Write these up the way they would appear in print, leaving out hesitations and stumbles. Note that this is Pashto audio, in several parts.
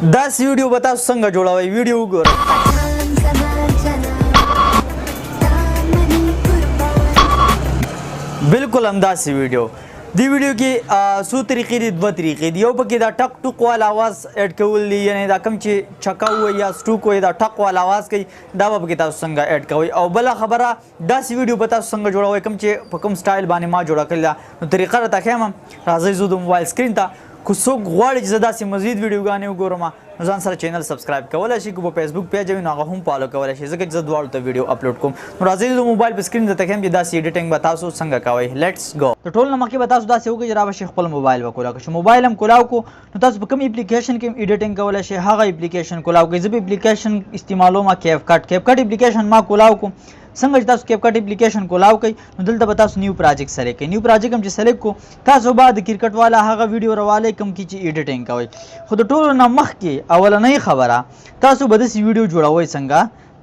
10 वीडियो बता څنګه جوړوي ویډیو وګوره बिल्कुल همداسې ویډیو دی ویډیو کې څو طریقې دي دوه طریقې دي یو پکې دا ټک ټوک والا आवाज اډ کول دي یعنی دا کم چې چکا وي یا سټوک وي دا ټک والا आवाज کوي دا به پکې تاسو څنګه اډ کوي او بل خبره داسې ویډیو به تاسو څنګه جوړوي کم چې په کوم سټایل باندې ما جوړه کړل نو طریقه راته ښیم راځئ زه د موبایل سکرین ته کو څوک غواړي چې داسې مزید ویډیوګانې وګورم نو ځان سره چینل سبسکرایب کولی شي که په فیسبوک پیج وي نو هغه هم فالو کولی شي ځکه چې زه دواړو ته ویډیو اپلوډ کوم نو راځئ زه موبایل په سکرین درته ښیم چې داسې ایډیټینګ به تاسو څنګه کوئ لیټس ګو د ټول نه مخکې به تاسو داسې وکړئ چې رابشئ خپل موبایل به کولاو کړئ چې موبایل هم کولاو کړو نو تاسو په کوم اپلیکیشن کې ایډیټینګ کولی شئ هغه اپلیکیشن کولاو کړئ زه به اپلیکیشن استعمالوم کیپ کټ اپلیکیشن ما کولاو کړو څنګه چې تاسو کیپ کټ اپلیکیشن کولاو کوي نو دلته به تاسو نیو پروجیکټ سلیکټ کړئ نیو پروجیکټ هم چې سلیکټ کو تاسو بعد کرکټ والا هغه ویډیو راوالی کوم کې چې ایډیټینګ کوئ خو د ټولو نه مخکې اولنۍ خبره تاسو به داسې ویډیو جوړوئ څنګه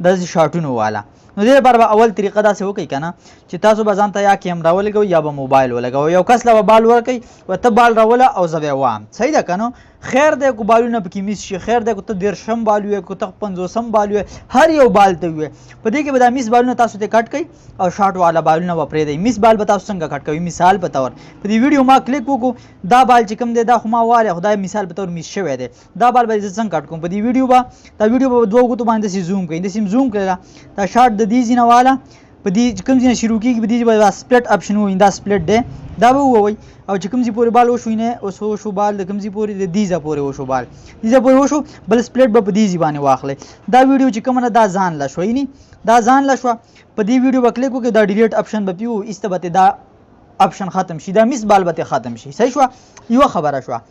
داسې شاټونو والا نو دې لپاره به اول طریقه داسې وکړئ که نه چې تاسو به ځان ته یا کیمرا ولګوئ یا به موبایل ولګوئ یو کس له به بال ورکوئ و ته بال راوله او زه به وام صحیح ده که نه خیر دی که بالونه پکې میس شي خیر دی که ته 30 بال وي که ته 50 بال وي هر یو بال ته وي په دې کې به دا میس بالونه تاسو ته کټ کړئ او شارټ والا بالونه به پرېږدئ میس بال به تاسو څنګه کټ کوئ مثال په طور په دې ویډیو ما کلیک وکړو دا بال چې کوم دی دا خو ما والی خو دا مثال په طور میس شوی دی دا بال به زه څنګه کټ کوم په دې ویډیو به دا ویډیو به دوه ګوتو باندې داسې زوم کړئ داسې زوم کړئ دا شارټ د دې ځینه والا په دې کوم ځای شروع کېږي په دې به دا سپلټ اپشن ووایي دا سپلټ دی دا به ووایي او چې کوم ځای پورې بال وشو نه اوس وشو بال د کوم ځای پورې د دې ځای پورې وشو بال دې ځای پورې وشو بل سپلټ به په دې ځای باندې واخلئ دا ویډیو چې کومه ده دا ځان له شوه یعنې دا ځان له شوه په دې ویډیو به کلیک وکړئ دا ډیلیټ اپشن به پیو ایسته به دا اپشن ختم شي دا میس بال به ختم شي صحیح شوه یوه خبره شوه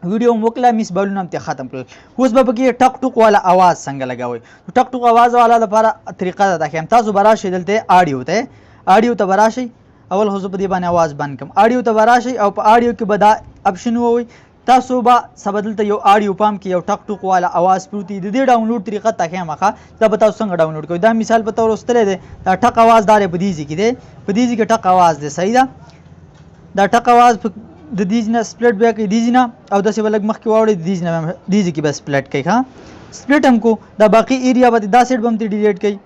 ویډیو هم وکړه میس بالونه هم ختم کړل اوس به پکې ټک ټوک والا आवाज څنګه لګوئ ټک ټوک आवाज والا لپاره طریقه ده ښیم تاسو به راشئ دلته آډیو ته به راشئ اول خو زه په دې باندې आवाज بند کړم آډیو ته به راشئ او په آډیو کې به دا اپشن ووایي تاسو به سبا دلته یو آډیو پام کې یو ټک ټوک والا आवाज پروت دی د دې ډاونلوډ طریقه ته ښیم ښه دا به تاسو څنګه ډاونلوډ کوئ دا مثال په طور وستلی دی دا ټک आवाज دا دی په دې ځای کې دی په دې ځای کې ټک आवाज دی صحیح ده دا ټک आवाज د دې نه سپلټ بیا کوي دې نه او داسې به لږ مخکې واوړئ دې نه دې کې به سپلټ کوي ښه سپلټ هم کو دا باقي ایریا به دا سایډ به هم ته ډیلیټ کوي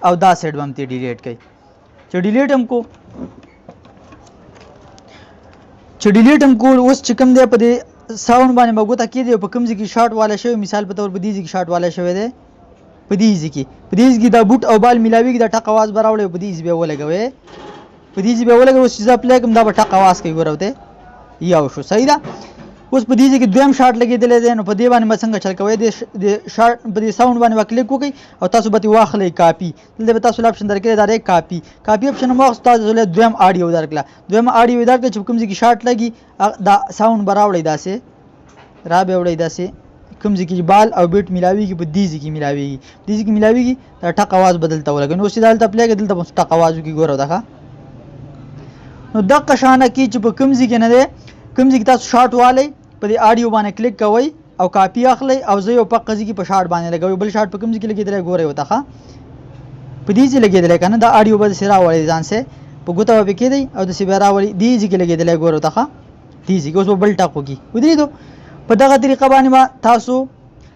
او دا سایډ به هم ته ډیلیټ کوي چې ډیلیټ هم کو اوس چې کوم دی په دې ساوند باندې به ګوته کېدی په کوم ځای کې شارټ والا شوی مثال په طور په دې ځای کې شارټ والا شوی دی په دې ځای کې دا بوټ او بال میلاویږي دا ټک आवाज به راوړی په دې ځای به ولګوئ اوس چې زه پلی کړم دا به ټک आवाज کوي ګوره ورته یو شو صحیح ده اوس په دې ځای کې دویم شارټ لګېدلی دی نو په دې باندې به څنګه چل کوئ د شارټ په دې ساوند باندې به کلیک وکړئ او تاسو به ترې واخلئ کاپي دلته به تاسو اپشن درکړی دا دی کاپي اپشن هم واخیست تاسو له دویم آډیو درکړه چې په کوم ځای کې شارټ لګي دا ساوند به راوړئ داسې را به وړئ داسې کوم ځای کې بال او بیټ میلاویږي په دې ځای کې میلاویږي دا ټک आवाज به دلته ولګوئ نو اوس چې دلته پلی کړئ دلته به ټک आवाज وکړي ګوره دغه نو دغه شانه کې چې په کوم ځای کې نه دی کوم ځای کې تاسو شارټ والی په دې آډیو باندې کلیک کوئ او کاپي اخلئ او زه یو پقه ځای کې په شارټ باندې لګوئ بل شارټ په کوم ځای کې لګېدلی ګورئ ورته ښه په دې ځای لګېدلی که نه دا آډیو به داسې راولئ ځان سې په ګوته به پې کېدئ او داسې به راولئ دې ځای کې لګېدلی ګورئ ورته ښه دې ځای کې اوس به بل ټک وکړي ودرېدو په دغه طریقه باندې به تاسو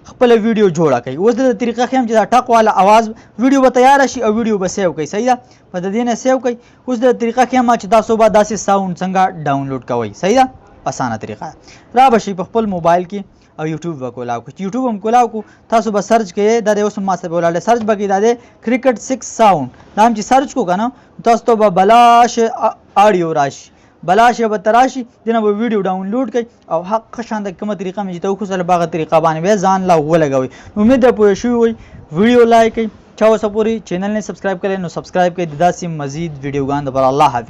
خپله ویډیو جوړه کوي اوس د طریقه ښیم چې دا ټک والا आवाज ویډیو به تیاره شي او ویډیو به سیو کوي صحیح ده په د دې نه سیو کوي اوس د طریقه ښیم چې تاسو به داسې ساوند څنګه ډاونلوډ کوئ صحیح ده اسانه طریقه را به شئ په خپل موبایل کې او یوټیوب به کولاو کړئ یوټیوب هم کولاو کو تاسو به سرچ کوئ دا دی اوس هم ما سره به ولاړ دی سرچ به کوئ دا دی کرکټ 6 ساوند دا هم چې سرچ کو که نه تاسو ته به بلاش آډیو راشي بلاش به تراشي دنه به ویډیو ډاونلوډ کړئ او حق شان د کومه طریقه مې چې ته وښودله په هغه طریقه باندې به ځان لا ولګوئ امید ده پوه شوي وئ ویډیو لایک کړئ چا اوسه پورې چینل نه سبسکرایب کړی نو سبسکرایب کړئ د داسې مزید ویډیوګانو لپاره الله حافظ